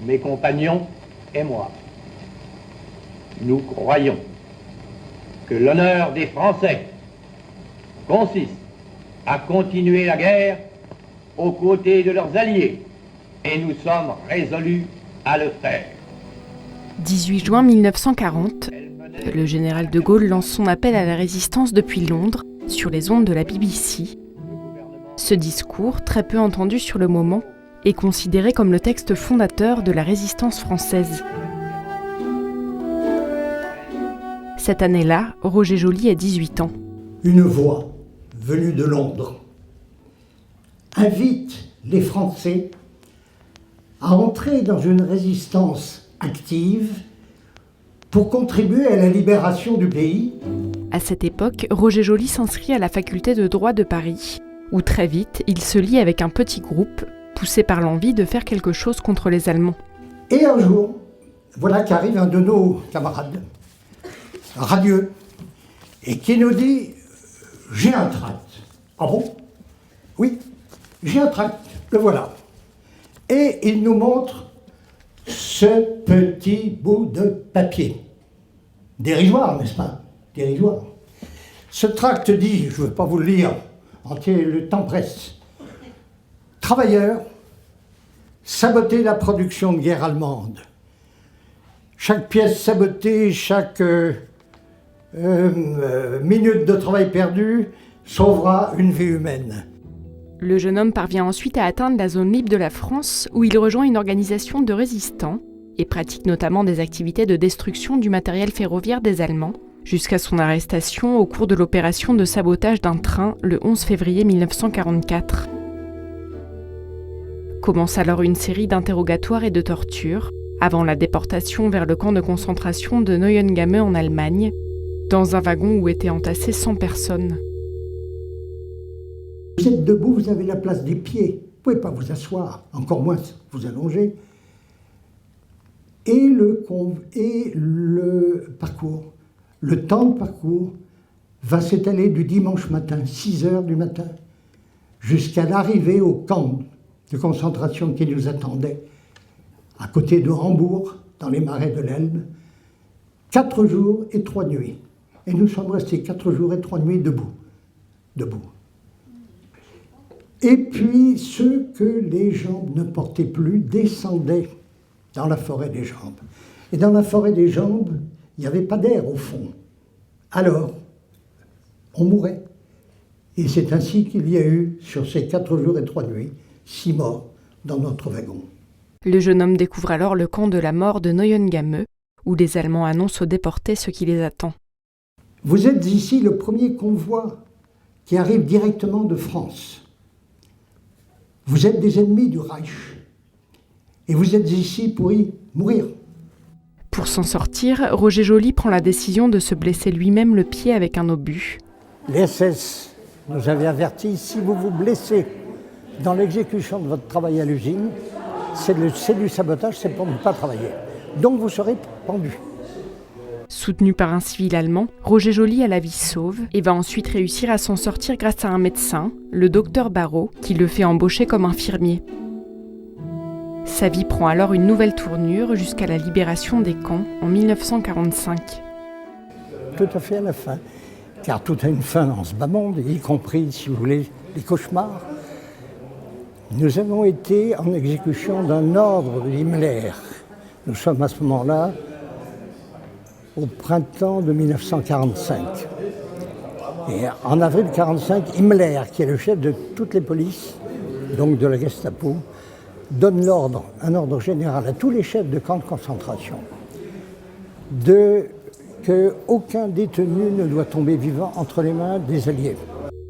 mes compagnons et moi, nous croyons que l'honneur des Français consiste à continuer la guerre aux côtés de leurs alliés, et nous sommes résolus à le faire. 18 juin 1940, le général de Gaulle lance son appel à la résistance depuis Londres, sur les ondes de la BBC. Ce discours, très peu entendu sur le moment, est considéré comme le texte fondateur de la résistance française. Cette année-là, Roger Joly a 18 ans. Une voix venue de Londres invite les Français à entrer dans une résistance active pour contribuer à la libération du pays. À cette époque, Roger Joly s'inscrit à la faculté de droit de Paris, où très vite, il se lie avec un petit groupe, poussé par l'envie de faire quelque chose contre les Allemands. Et un jour, voilà qu'arrive un de nos camarades, radieux, et qui nous dit « J'ai un tract ». Ah bon ? Oui, j'ai un tract, le voilà. Et il nous montre ce petit bout de papier. Dérisoire, n'est-ce pas ? Dérisoire. Ce tract dit, je ne veux pas vous le lire entier, le temps presse. Travailleurs, saboter la production de guerre allemande. Chaque pièce sabotée, chaque minute de travail perdue sauvera une vie humaine. Le jeune homme parvient ensuite à atteindre la zone libre de la France, où il rejoint une organisation de résistants et pratique notamment des activités de destruction du matériel ferroviaire des Allemands, jusqu'à son arrestation au cours de l'opération de sabotage d'un train le 11 février 1944. Commence alors une série d'interrogatoires et de tortures, avant la déportation vers le camp de concentration de Neuengamme en Allemagne, dans un wagon où étaient entassées 100 personnes. Vous êtes debout, vous avez la place des pieds. Vous ne pouvez pas vous asseoir, encore moins vous allonger. Et le parcours, le temps de parcours va s'étaler du dimanche matin, 6h du matin, jusqu'à l'arrivée au camp de concentration qui nous attendait, à côté de Hambourg, dans les marais de l'Elbe. 4 jours et 3 nuits. Et nous sommes restés 4 jours et 3 nuits debout. Et puis, ceux que les jambes ne portaient plus descendaient dans la forêt des jambes. Et dans la forêt des jambes, il n'y avait pas d'air au fond. Alors, on mourait. Et c'est ainsi qu'il y a eu, sur ces 4 jours et 3 nuits, 6 morts dans notre wagon. Le jeune homme découvre alors le camp de la mort de Neuengamme, où les Allemands annoncent aux déportés ce qui les attend. Vous êtes ici le premier convoi qui arrive directement de France. Vous êtes des ennemis du Reich. Et vous êtes ici pour y mourir. Pour s'en sortir, Roger Joly prend la décision de se blesser lui-même le pied avec un obus. Les SS nous avaient avertis, si vous vous blessez dans l'exécution de votre travail à l'usine, c'est du sabotage, c'est pour ne pas travailler. Donc vous serez pendu. Soutenu par un civil allemand, Roger Joly a la vie sauve et va ensuite réussir à s'en sortir grâce à un médecin, le docteur Barrault, qui le fait embaucher comme infirmier. Sa vie prend alors une nouvelle tournure jusqu'à la libération des camps en 1945. Tout à fait à la fin, car tout a une fin dans ce bas monde, y compris, si vous voulez, les cauchemars. Nous avons été en exécution d'un ordre de Himmler. Nous sommes à ce moment-là au printemps de 1945. Et en avril 1945, Himmler, qui est le chef de toutes les polices, donc de la Gestapo, donne l'ordre, un ordre général à tous les chefs de camps de concentration, qu'aucun détenu ne doit tomber vivant entre les mains des Alliés.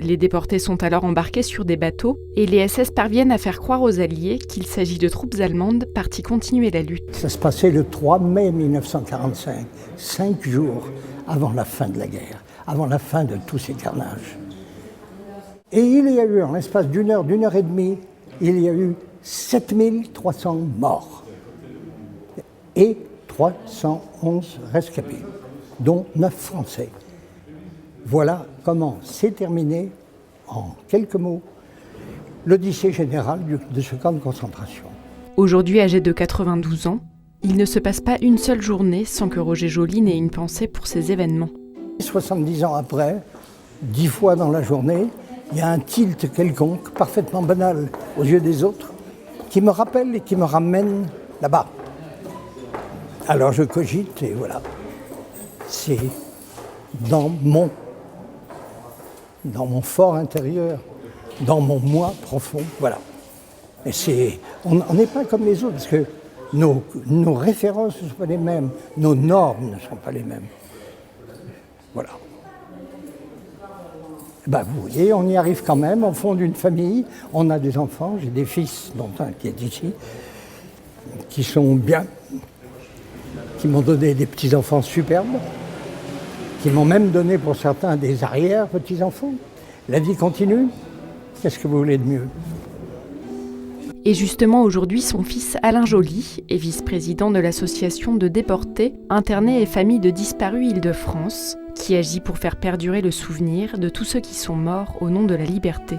Les déportés sont alors embarqués sur des bateaux et les SS parviennent à faire croire aux Alliés qu'il s'agit de troupes allemandes parties continuer la lutte. Ça se passait le 3 mai 1945, 5 jours avant la fin de la guerre, avant la fin de tous ces carnages. Et il y a eu, en l'espace d'une heure et demie, il y a eu 7300 morts et 311 rescapés, dont 9 Français. Voilà comment s'est terminé, en quelques mots, l'odyssée générale de ce camp de concentration. Aujourd'hui âgé de 92 ans, il ne se passe pas une seule journée sans que Roger Joly n'ait une pensée pour ces événements. 70 ans après, 10 fois dans la journée, il y a un tilt quelconque, parfaitement banal aux yeux des autres, qui me rappelle et qui me ramène là-bas. Alors je cogite et voilà. C'est dans mon fort intérieur, dans mon moi profond, voilà. Et on n'est pas comme les autres, parce que nos références ne sont pas les mêmes, nos normes ne sont pas les mêmes. Voilà. Ben, vous voyez, on y arrive quand même, on fonde une famille, on a des enfants, j'ai des fils, dont un qui est ici, qui sont bien, qui m'ont donné des petits-enfants superbes, qui m'ont même donné pour certains des arrière-petits-enfants. La vie continue, qu'est-ce que vous voulez de mieux ? Et justement aujourd'hui, son fils Alain Joly est vice-président de l'association de déportés, internés et familles de disparus Île-de-France, qui agit pour faire perdurer le souvenir de tous ceux qui sont morts au nom de la liberté.